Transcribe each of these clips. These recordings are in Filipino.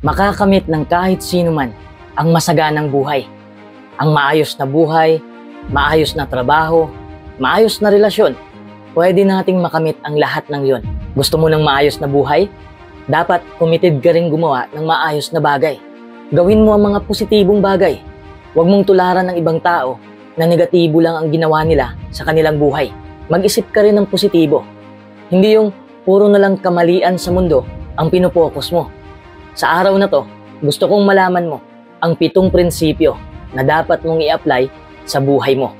makakamit ng kahit sino man ang masaganang buhay. Ang maayos na buhay, maayos na trabaho, maayos na relasyon. Pwede nating makamit ang lahat ng yon. Gusto mo ng maayos na buhay? Dapat committed ka rin gumawa ng maayos na bagay. Gawin mo ang mga positibong bagay. Huwag mong tularan ng ibang tao na negatibo lang ang ginawa nila sa kanilang buhay. Mag-isip ka rin ng positibo. Hindi yung puro na lang kamalian sa mundo ang pinupokus mo. Sa araw na to, gusto kong malaman mo ang 7 prinsipyo na dapat mong i-apply sa buhay mo.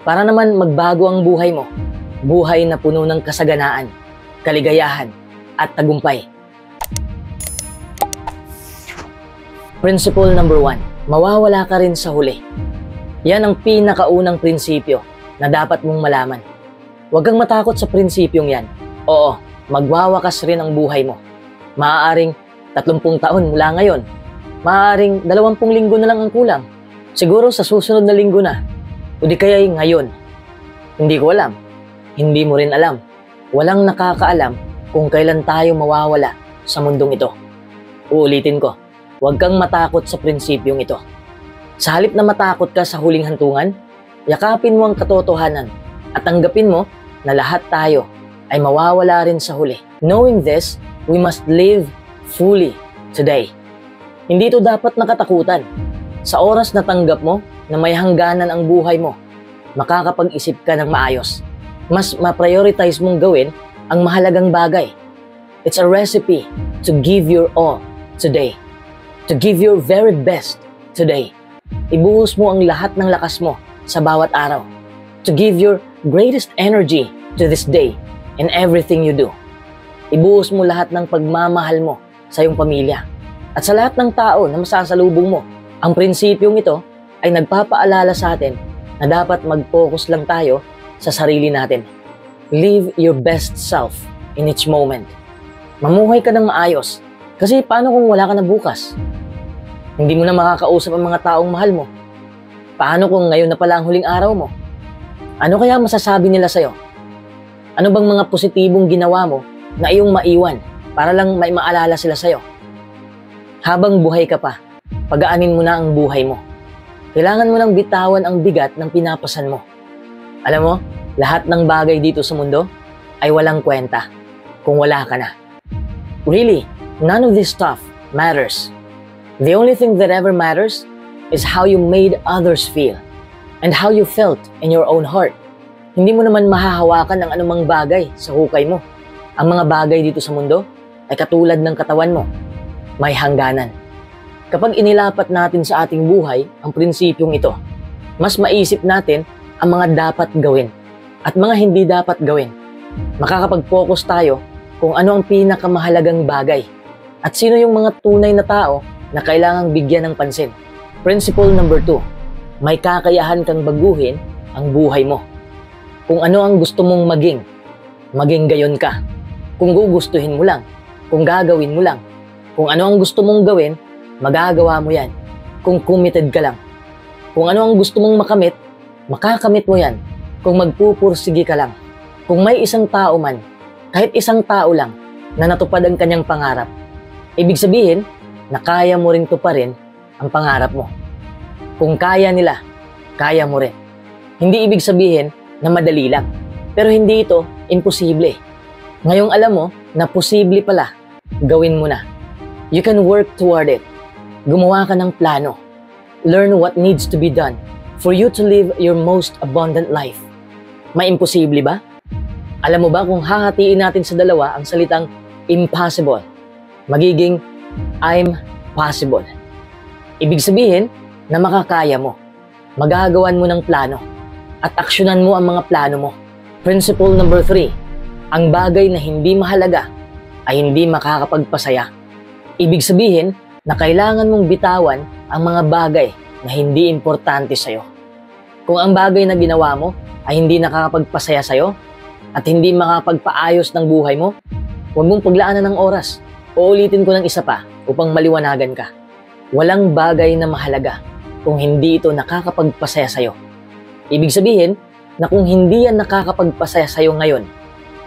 Para naman magbago ang buhay mo. Buhay na puno ng kasaganaan, kaligayahan, at tagumpay. Principle number 1, mawawala ka rin sa huli. Yan ang pinakaunang prinsipyo na dapat mong malaman. Huwag kang matakot sa prinsipyong yan. Oo, magwawakas rin ang buhay mo. Maaaring 30 taon mula ngayon. Maaaring 20 linggo na lang ang kulang. Siguro sa susunod na linggo na. O di kaya'y ngayon. Hindi ko alam. Hindi mo rin alam. Walang nakakaalam kung kailan tayo mawawala sa mundong ito. Uulitin ko, huwag kang matakot sa prinsipyong ito. Sa halip na matakot ka sa huling hantungan, yakapin mo ang katotohanan at tanggapin mo na lahat tayo ay mawawala rin sa huli. Knowing this, we must live fully today. Hindi ito dapat nakatakutan. Sa oras na tanggap mo na may hangganan ang buhay mo, makakapag-isip ka ng maayos. Mas ma-prioritize mong gawin ang mahalagang bagay. It's a recipe to give your all today. To give your very best today. Ibuhos mo ang lahat ng lakas mo sa bawat araw. To give your greatest energy to this day in everything you do. Ibuhos mo lahat ng pagmamahal mo sa iyong pamilya at sa lahat ng tao na masasalubong mo. Ang prinsipyong ito ay nagpapaalala sa atin na dapat mag-focus lang tayo sa sarili natin. Live your best self in each moment. Mamuhay ka ng maayos. Kasi paano kung wala ka na bukas? Hindi mo na makakausap ang mga taong mahal mo. Paano kung ngayon na pala ang huling araw mo? Ano kaya masasabi nila sa'yo? Ano bang mga positibong ginawa mo na iyong maiwan para lang may maalala sila sa'yo? Habang buhay ka pa, pagaanin mo na ang buhay mo. Kailangan mo nang bitawan ang bigat ng pinapasan mo. Alam mo, lahat ng bagay dito sa mundo ay walang kwenta kung wala ka na. Really, none of this stuff matters. The only thing that ever matters is how you made others feel and how you felt in your own heart. Hindi mo naman mahahawakan ang anumang bagay sa hukay mo. Ang mga bagay dito sa mundo ay katulad ng katawan mo. May hangganan. Kapag inilapat natin sa ating buhay ang prinsipyong ito, mas maisip natin ang mga dapat gawin at mga hindi dapat gawin. Makakapag-focus tayo kung ano ang pinakamahalagang bagay at sino yung mga tunay na tao na kailangang bigyan ng pansin. Principle number 2, may kakayahan kang baguhin ang buhay mo. Kung ano ang gusto mong maging gayon ka. Kung gugustuhin mo lang, kung gagawin mo lang. Kung ano ang gusto mong gawin, magagawa mo yan. Kung committed ka lang. Kung ano ang gusto mong makamit, makakamit mo yan kung magpupursige ka lang. Kung may isang tao man, kahit isang tao lang, na natupad ang kanyang pangarap, ibig sabihin na kaya mo ring tuparin ang pangarap mo. Kung kaya nila, kaya mo rin. Hindi ibig sabihin na madali lang, pero hindi ito imposible. Ngayong alam mo na posible pala, gawin mo na. You can work toward it. Gumawa ka ng plano. Learn what needs to be done for you to live your most abundant life. May imposible ba? Alam mo ba kung hahatiin natin sa dalawa ang salitang impossible, magiging I'm possible. Ibig sabihin na makakaya mo. Magagawan mo ng plano at aksyonan mo ang mga plano mo. Principle number 3, ang bagay na hindi mahalaga ay hindi makakapagpasaya. Ibig sabihin na kailangan mong bitawan ang mga bagay na hindi importante sa'yo. Kung ang bagay na ginawa mo ay hindi nakakapagpasaya sa'yo at hindi makakapagpaayos ng buhay mo, huwag mong paglaanan ng oras. Uulitin ko ng isa pa upang maliwanagan ka. Walang bagay na mahalaga kung hindi ito nakakapagpasaya sa'yo. Ibig sabihin na kung hindi yan nakakapagpasaya sa'yo ngayon,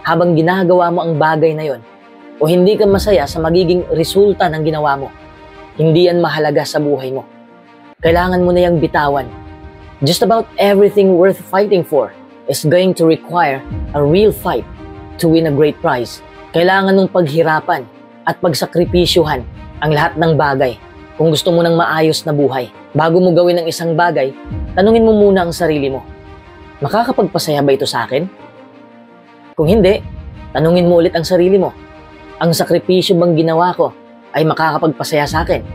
habang ginagawa mo ang bagay na yon, o hindi ka masaya sa magiging resulta ng ginawa mo, Hindi yan mahalaga sa buhay mo. Kailangan mo na yung bitawan. Just about everything worth fighting for is going to require a real fight to win a great prize. Kailangan mong paghirapan at pagsakripisyuhan ang lahat ng bagay kung gusto mo ng maayos na buhay. Bago mo gawin ang isang bagay, tanungin mo muna ang sarili mo. Makakapagpasaya ba ito sa akin? Kung hindi, tanungin mo ulit ang sarili mo. Ang sakripisyo bang ginawa ko ay makakapagpasaya sa akin?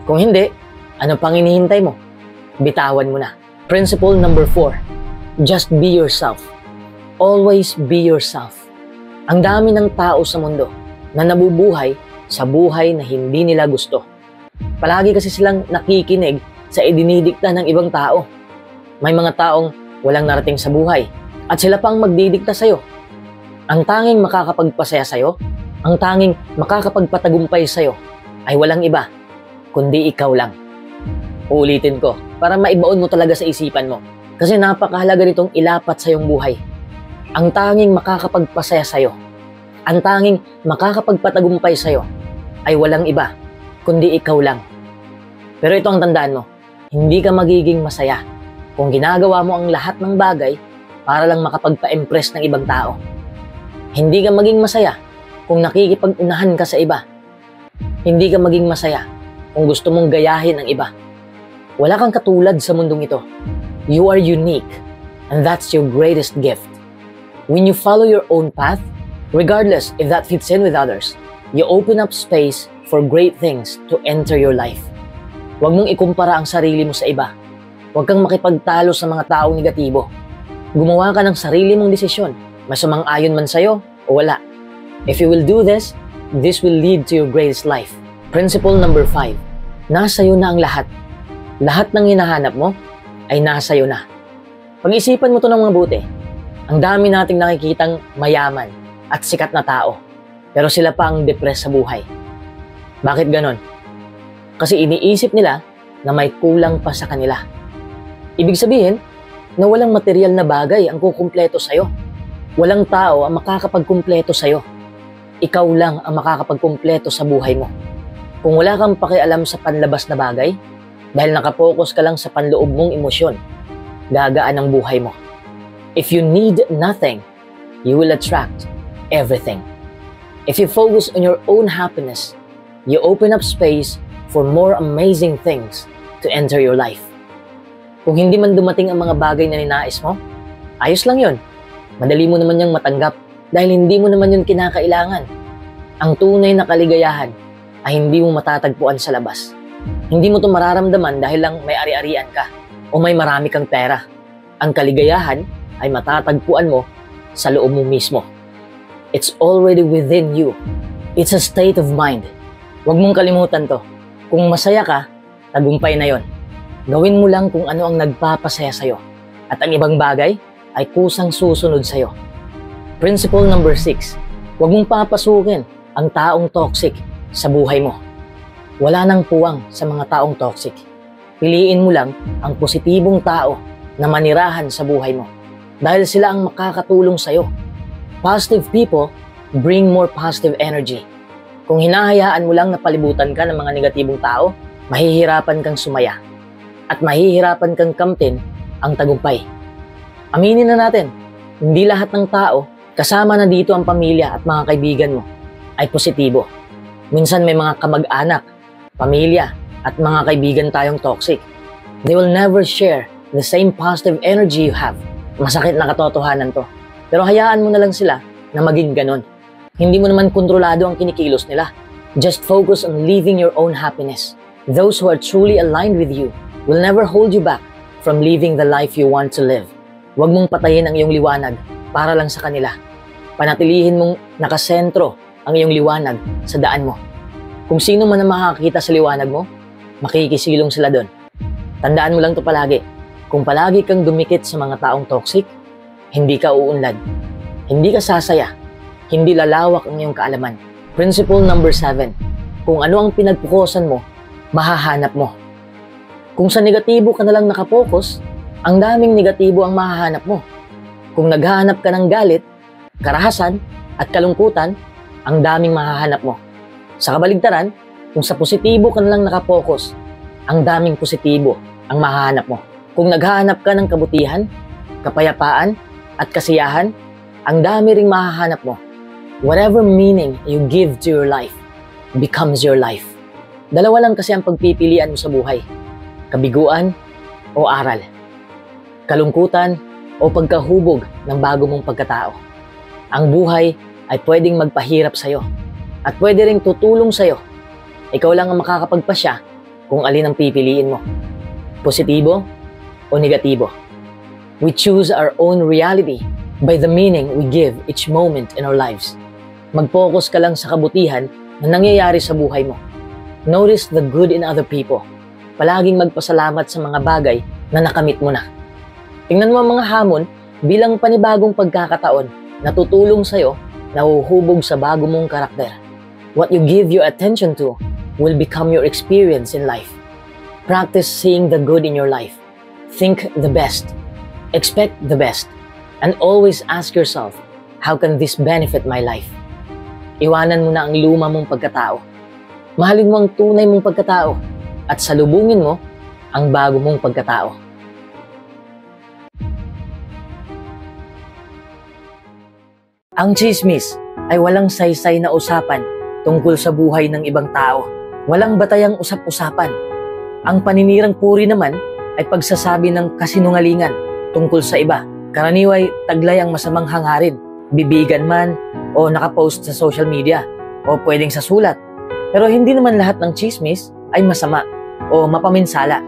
Kung hindi, ano pang hinihintay mo? Bitawan mo na. Principle number 4. Just be yourself. Always be yourself. Ang dami ng tao sa mundo na nabubuhay sa buhay na hindi nila gusto. Palagi kasi silang nakikinig sa idinidikta ng ibang tao. May mga taong walang narating sa buhay at sila pang magdidikta sa'yo. Ang tanging makakapagpasaya sa'yo, ang tanging makakapagpatagumpay sa'yo ay walang iba, kundi ikaw lang. Uulitin ko, para maibaon mo talaga sa isipan mo. Kasi napakahalaga nitong ilapat sa iyong buhay. Ang tanging makakapagpasaya sa'yo, ang tanging makakapagpatagumpay sa'yo ay walang iba, kundi ikaw lang. Pero ito ang tandaan mo, hindi ka magiging masaya kung ginagawa mo ang lahat ng bagay para lang makapagpa-impress ng ibang tao. Hindi ka maging masaya kung nakikipag-unahan ka sa iba. Hindi ka maging masaya kung gusto mong gayahin ang iba. Wala kang katulad sa mundong ito. You are unique, and that's your greatest gift. When you follow your own path, regardless if that fits in with others, you open up space for great things to enter your life. Huwag mong ikumpara ang sarili mo sa iba. Huwag kang makipagtalo sa mga taong negatibo. Gumawa ka ng sarili mong desisyon, may sumang-ayon man sa'yo o wala. If you will do this will lead to your greatest life. Principle number 5. Nasa'yo na ang lahat. Lahat ng hinahanap mo ay nasa'yo na. Pag-isipan mo to ng mabuti. Ang dami nating nakikitang mayaman at sikat na tao, pero sila pa ang depressed sa buhay. Bakit ganon? Kasi iniisip nila na may kulang pa sa kanila. Ibig sabihin na walang material na bagay ang kukumpleto sa'yo. Walang tao ang makakapagkumpleto sa'yo. Ikaw lang ang makakapagkumpleto sa buhay mo. Kung wala kang pakialam sa panlabas na bagay, dahil nakapokus ka lang sa panloob mong emosyon, gagaan ang buhay mo. If you need nothing, you will attract everything. If you focus on your own happiness, you open up space for more amazing things to enter your life. Kung hindi man dumating ang mga bagay na ninais mo, ayos lang yun. Madali mo naman yung matanggap dahil hindi mo naman yun kinakailangan. Ang tunay na kaligayahan ay hindi mo matatagpuan sa labas. Hindi mo ito mararamdaman dahil lang may ari-arian ka o may marami kang pera. Ang kaligayahan ay matatagpuan mo sa loob mo mismo. It's already within you. It's a state of mind. Huwag mong kalimutan to. Kung masaya ka, tagumpay na yon. Gawin mo lang kung ano ang nagpapasaya sa'yo. At ang ibang bagay ay kusang susunod sa'yo. Principle number 6. Huwag mong papasukin ang taong toxic sa buhay mo. Wala nang puwang sa mga taong toxic. Piliin mo lang ang positibong tao na manirahan sa buhay mo. Dahil sila ang makakatulong sa'yo. Positive people bring more positive energy. Kung hinahayaan mo lang na palibutan ka ng mga negatibong tao, mahihirapan kang sumaya. At mahihirapan kang kamtin ang tagumpay. Aminin na natin, hindi lahat ng tao, kasama na dito ang pamilya at mga kaibigan mo, ay positibo. Minsan may mga kamag-anak, pamilya, at mga kaibigan tayong toxic. They will never share the same positive energy you have. Masakit na katotohanan to. Pero hayaan mo na lang sila na maging ganon. Hindi mo naman kontrolado ang kinikilos nila. Just focus on living your own happiness. Those who are truly aligned with you will never hold you back from living the life you want to live. Huwag mong patayin ang iyong liwanag para lang sa kanila. Panatilihin mong nakasentro ang iyong liwanag sa daan mo. Kung sino man ang makakakita sa liwanag mo, makikisilong sila doon. Tandaan mo lang to palagi. Kung palagi kang dumikit sa mga taong toxic, hindi ka uunlad. Hindi ka sasaya. Hindi lalawak ang iyong kaalaman. Principle number 7. Kung ano ang pinagpukusan mo, mahahanap mo. Kung sa negatibo ka nalang nakapokus, ang daming negatibo ang mahahanap mo. Kung naghahanap ka ng galit, karahasan, at kalungkutan, ang daming mahahanap mo. Sa kabaligtaran, Kung sa positibo ka na lang nakapokus, ang daming positibo ang mahahanap mo. Kung naghahanap ka ng kabutihan, kapayapaan, at kasiyahan, ang dami ring mahahanap mo. Whatever meaning you give to your life becomes your life. Dalawa lang kasi ang pagpipilian mo sa buhay. Kabiguan o aral. Kalungkutan o pagkahubog ng bago mong pagkatao. Ang buhay ay pwedeng magpahirap sa'yo at pwede ring tutulong sa'yo. Ikaw lang ang makakapagpasya kung alin ang pipiliin mo. Positibo o negatibo. We choose our own reality by the meaning we give each moment in our lives. Mag-focus ka lang sa kabutihan na nangyayari sa buhay mo. Notice the good in other people. Palaging magpasalamat sa mga bagay na nakamit mo na. Tingnan mo ang mga hamon bilang panibagong pagkakataon na tutulong sa'yo na huhubog sa bago mong karakter. What you give your attention to will become your experience in life. Practice seeing the good in your life. Think the best. Expect the best. And always ask yourself, how can this benefit my life? Iwanan mo na ang luma mong pagkatao. Mahalin mo ang tunay mong pagkatao at salubungin mo ang bago mong pagkatao. Ang tsismis ay walang saysay na usapan tungkol sa buhay ng ibang tao. Walang batayang usap-usapan. Ang paninirang puri naman ay pagsasabi ng kasinungalingan tungkol sa iba. Karaniway taglay ang masamang hangarin, bibigan man o nakapost sa social media o pwedeng sa sulat. Pero hindi naman lahat ng tsismis ay masama o mapaminsala.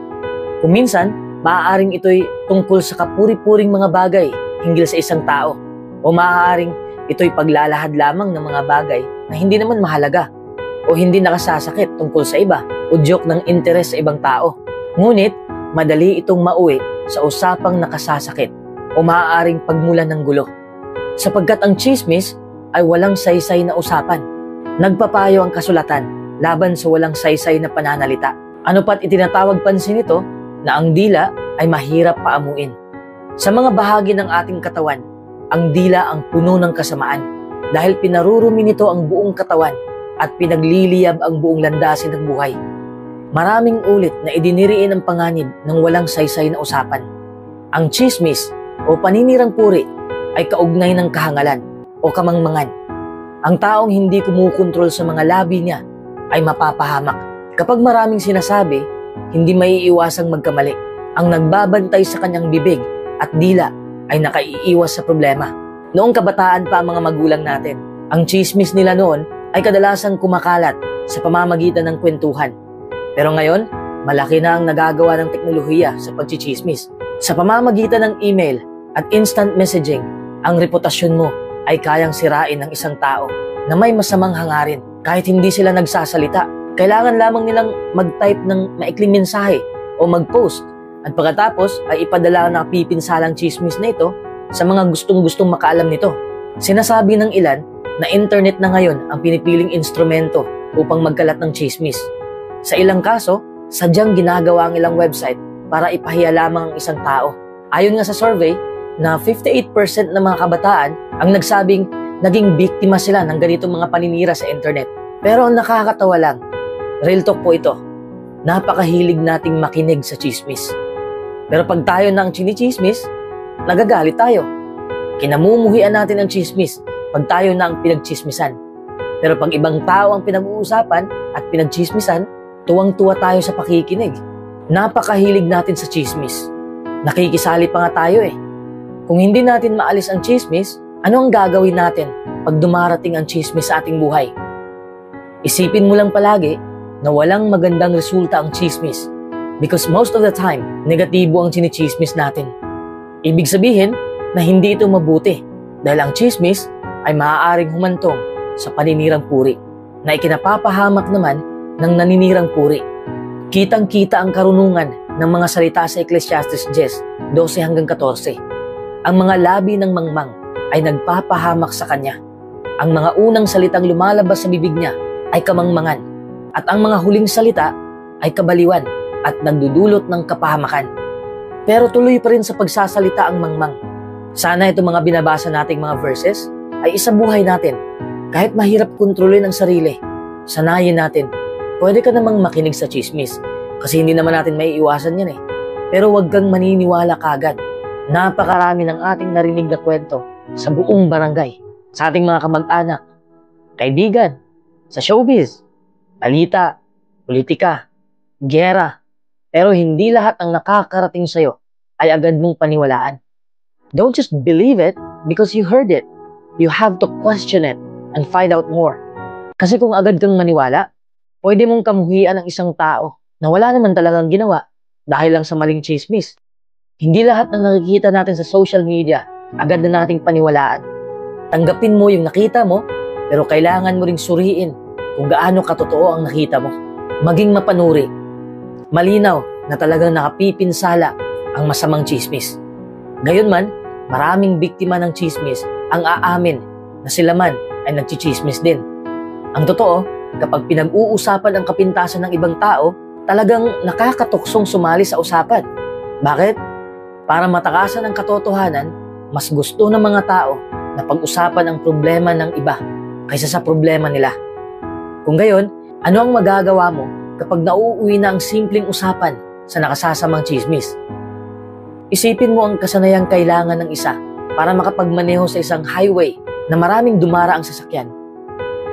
Kung minsan, maaaring ito'y tungkol sa kapuri-puring mga bagay hinggil sa isang tao o maaaring ito'y paglalahad lamang ng mga bagay na hindi naman mahalaga o hindi nakasasakit tungkol sa iba o joke ng interes sa ibang tao. Ngunit, madali itong mauwi sa usapang nakasasakit o maaaring pagmulan ng gulo. Sapagkat ang tsismis ay walang saysay na usapan. Nagpapayo ang kasulatan laban sa walang saysay na pananalita. Ano pat itinatawag pansin ito na ang dila ay mahirap paamuin. Sa mga bahagi ng ating katawan, ang dila ang puno ng kasamaan dahil pinarurumi nito ang buong katawan at pinagliliyab ang buong landasin ng buhay. Maraming ulit na idiniriin ang panganib ng walang saysay na usapan. Ang tsismis o paninirang puri ay kaugnay ng kahangalan o kamangmangan. Ang taong hindi kumukontrol sa mga labi niya ay mapapahamak. Kapag maraming sinasabi, hindi maiiwasang magkamali. Ang nagbabantay sa kanyang bibig at dila ay nakaiiwas sa problema. Noong kabataan pa ang mga magulang natin, ang tsismis nila noon ay kadalasang kumakalat sa pamamagitan ng kwentuhan. Pero ngayon, malaki na ang nagagawa ng teknolohiya sa pagchichismis. Sa pamamagitan ng email at instant messaging, ang reputasyon mo ay kayang sirain ng isang tao na may masamang hangarin kahit hindi sila nagsasalita. Kailangan lamang nilang mag-type ng maikling mensahe o mag-post at pagkatapos ay ipadala na pipinsalang chismis na ito sa mga gustong-gustong makaalam nito. Sinasabi ng ilan na internet na ngayon ang pinipiling instrumento upang magkalat ng chismis. Sa ilang kaso, sadyang ginagawa ang ilang website para ipahiya lamang ang isang tao. Ayon nga sa survey, na 58% ng mga kabataan ang nagsabing naging biktima sila ng ganitong mga paninira sa internet. Pero ang nakakatawa lang, real talk po ito, napakahilig nating makinig sa chismis. Pero pag tayo na ang chinichismis, nagagalit tayo. Kinamumuhian natin ang chismis pag tayo na ang pinagchismisan. Pero pag ibang tao ang pinag-uusapan at pinagchismisan, tuwang-tuwa tayo sa pakikinig. Napakahilig natin sa chismis. Nakikisali pa nga tayo eh. Kung hindi natin maalis ang chismis, ano ang gagawin natin pag dumarating ang chismis sa ating buhay? Isipin mo lang palagi na walang magandang resulta ang chismis because most of the time, negatibo ang chinichismis natin. Ibig sabihin na hindi ito mabuti dahil ang chismis ay maaaring humantong sa paninirang puri na ikinapapahamak naman ng naninirang puri. Kitang-kita ang karunungan ng mga salita sa Ecclesiastes 10:12-14. Ang mga labi ng mangmang ay nagpapahamak sa kanya. Ang mga unang salitang lumalabas sa bibig niya ay kamangmangan, at ang mga huling salita ay kabaliwan at nagdudulot ng kapahamakan. Pero tuloy pa rin sa pagsasalita ang mangmang. Sana itong mga binabasa nating mga verses ay isabuhay natin. Kahit mahirap kontrolin ang sarili, sanayin natin Pwede ka namang makinig sa chismis kasi hindi naman natin may iwasan yan eh. Pero huwag kang maniniwala kagad. Napakarami ng ating narinig na kwento sa buong barangay, sa ating mga kamag-anak, kaibigan, sa showbiz, balita, politika, giyera. Pero hindi lahat ng nakakarating sa'yo ay agad mong paniwalaan. Don't just believe it because you heard it. You have to question it and find out more. Kasi kung agad kang maniwala, pwede mong kamuhian ng isang tao na wala naman talagang ginawa dahil lang sa maling chismis. Hindi lahat ng nakikita natin sa social media agad na nating paniwalaan. Tanggapin mo yung nakita mo, pero kailangan mo ring suriin kung gaano katotoo ang nakita mo. Maging mapanuri. Malinaw na talagang nakapipinsala ang masamang chismis. Gayunman, maraming biktima ng chismis ang aamin na sila man ay nagchichismis din. Ang totoo, kapag pinag-uusapan ang kapintasan ng ibang tao, talagang nakakatuksong sumali sa usapan. Bakit? Para matakasan ang katotohanan, mas gusto ng mga tao na pag-usapan ang problema ng iba kaysa sa problema nila. Kung gayon, ano ang magagawa mo kapag nauuwi na ang simpleng usapan sa nakasasamang chismis? Isipin mo ang kasanayang kailangan ng isa para makapagmaneho sa isang highway na maraming dumara ang sasakyan.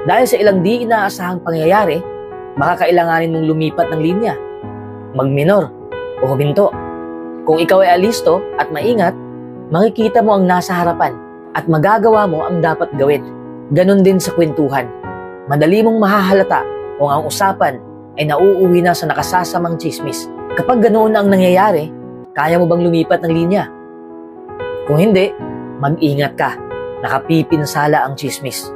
Dahil sa ilang di inaasahang pangyayari, baka kailanganin mong lumipat ng linya, magminor o huminto. Kung ikaw ay alisto at maingat, makikita mo ang nasa harapan at magagawa mo ang dapat gawin. Ganon din sa kwentuhan. Madali mong mahahalata kung ang usapan ay nauuwi na sa nakasasamang chismis. Kapag ganoon na ang nangyayari, kaya mo bang lumipat ng linya? Kung hindi, mag-ingat ka. Nakapipinsala ang chismis.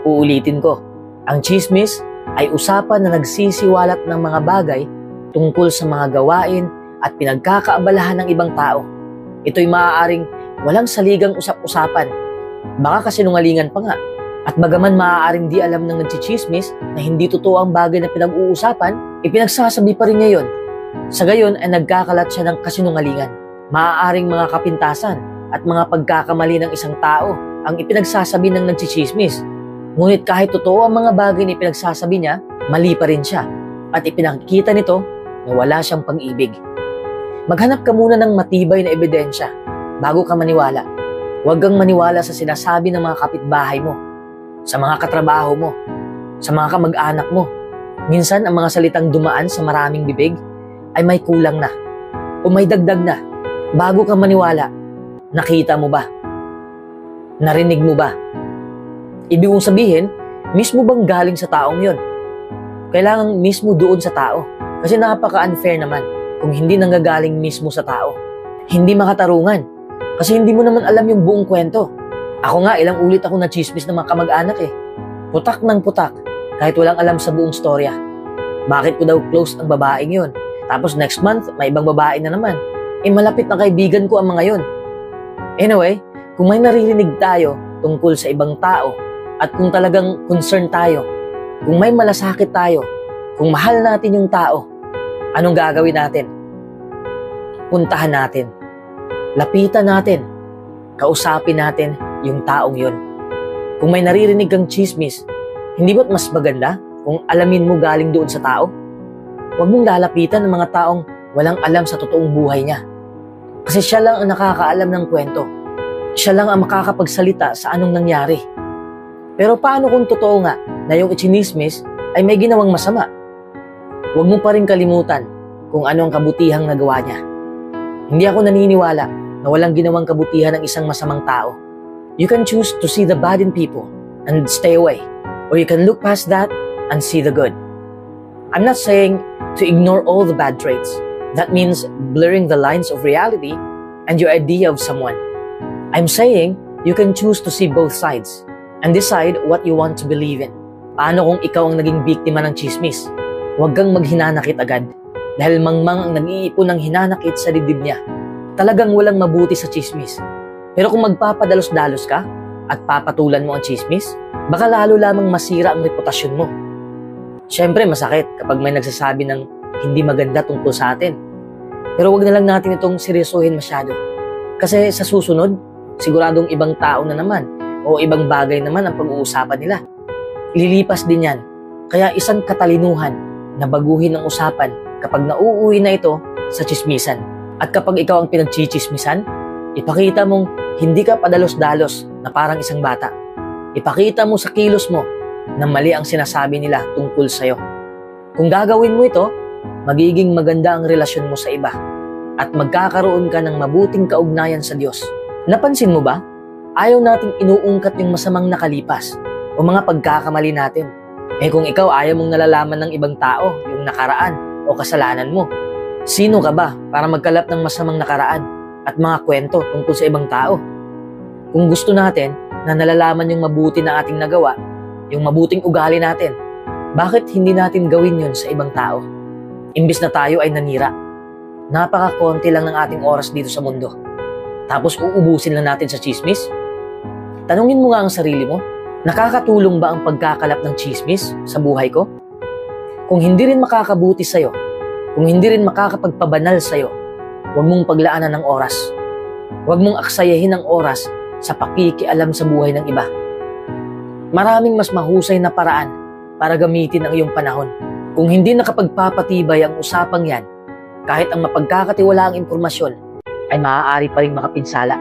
Uulitin ko, ang chismis ay usapan na nagsisiwalat ng mga bagay tungkol sa mga gawain at pinagkakaabalahan ng ibang tao. Ito'y maaaring walang saligang usap-usapan. Baka kasinungalingan pa nga. At bagaman maaaring di alam ng nagchichismis na hindi totoo ang bagay na pinag-uusapan, ipinagsasabi pa rin niya yun. Sa gayon ay nagkakalat siya ng kasinungalingan. Maaaring mga kapintasan at mga pagkakamali ng isang tao ang ipinagsasabi ng nagchichismis. Ngunit kahit totoo ang mga bagay na ipinagsasabi niya, mali pa rin siya. At ipinakikita nito na wala siyang pag-ibig. Maghanap ka muna ng matibay na ebidensya bago ka maniwala. Huwag kang maniwala sa sinasabi ng mga kapitbahay mo, sa mga katrabaho mo, sa mga kamag-anak mo. Minsan ang mga salitang dumaan sa maraming bibig ay may kulang na o may dagdag na. Bago ka maniwala, nakita mo ba? Narinig mo ba? Ibig kong sabihin, mismo bang galing sa taong yon? Kailangan mismo doon sa tao. Kasi napaka-unfair naman kung hindi nanggagaling mismo sa tao. Hindi makatarungan. Kasi hindi mo naman alam yung buong kwento. Ako nga, ilang ulit ako na-chismis ng mga kamag-anak eh. Putak ng putak, kahit walang alam sa buong storya. Bakit ko daw close ang babaeng yun? Tapos next month, may ibang babae na naman. Malapit na kaibigan ko ang mga yun. Anyway, kung may naririnig tayo tungkol sa ibang tao, at kung talagang concern tayo, kung may malasakit tayo, kung mahal natin yung tao, anong gagawin natin? Puntahan natin. Lapitan natin. Kausapin natin yung taong yun. Kung may naririnig kang chismis, hindi ba't mas maganda kung alamin mo galing doon sa tao? Huwag mong lalapitan ng mga taong walang alam sa totoong buhay niya. Kasi siya lang ang nakakaalam ng kwento. Siya lang ang makakapagsalita sa anong nangyari. Pero paano kung totoo nga na yung ichinismis ay may ginawang masama? Huwag mo pa rin kalimutan kung ano ang kabutihang nagawa niya. Hindi ako naniniwala na walang ginawang kabutihan ng isang masamang tao. You can choose to see the bad in people and stay away. Or you can look past that and see the good. I'm not saying to ignore all the bad traits. That means blurring the lines of reality and your idea of someone. I'm saying you can choose to see both sides and decide what you want to believe in. Paano kung ikaw ang naging biktima ng chismis? Huwag kang maghinanakit agad dahil mangmang ang nag-iipon ng hinanakit sa dibdib niya. Talagang walang mabuti sa chismis. Pero kung magpapadalos-dalos ka at papatulan mo ang chismis, baka lalo lamang masira ang reputasyon mo. Siyempre masakit kapag may nagsasabi ng hindi maganda tungkol sa atin. Pero wag na lang natin itong seryosohin masyado. Kasi sa susunod, siguradong ibang tao na naman o ibang bagay naman ang pag-uusapan nila. Ililipas din yan. Kaya isang katalinuhan na baguhin ang usapan kapag nauuwi na ito sa tsismisan. At kapag ikaw ang pinagchichismisan, ipakita mong hindi ka padalos-dalos na parang isang bata. Ipakita mo sa kilos mo na mali ang sinasabi nila tungkol sa'yo. Kung gagawin mo ito, magiging maganda ang relasyon mo sa iba at magkakaroon ka ng mabuting kaugnayan sa Diyos. Napansin mo ba? Ayaw nating inuungkat yung masamang nakalipas o mga pagkakamali natin. Kung ikaw ayaw mong nalalaman ng ibang tao yung nakaraan o kasalanan mo, sino ka ba para magkalap ng masamang nakaraan at mga kwento tungkol sa ibang tao? Kung gusto natin na nalalaman yung mabuti na ating nagawa, yung mabuting ugali natin, bakit hindi natin gawin yun sa ibang tao? Imbis na tayo ay nanira, napaka-konti lang ng ating oras dito sa mundo. Tapos uubusin lang natin sa chismis? Tanungin mo nga ang sarili mo, nakakatulong ba ang pagkakalap ng chismis sa buhay ko? Kung hindi rin makakabuti sa'yo, kung hindi rin makakapagpabanal sa'yo, huwag mong paglaanan ng oras. Huwag mong aksayahin ang oras sa pakikialam sa buhay ng iba. Maraming mas mahusay na paraan para gamitin ang iyong panahon. Kung hindi nakapagpapatibay ang usapang yan, kahit ang mapagkakatiwalaang impormasyon ay maaari pa ring makapinsala.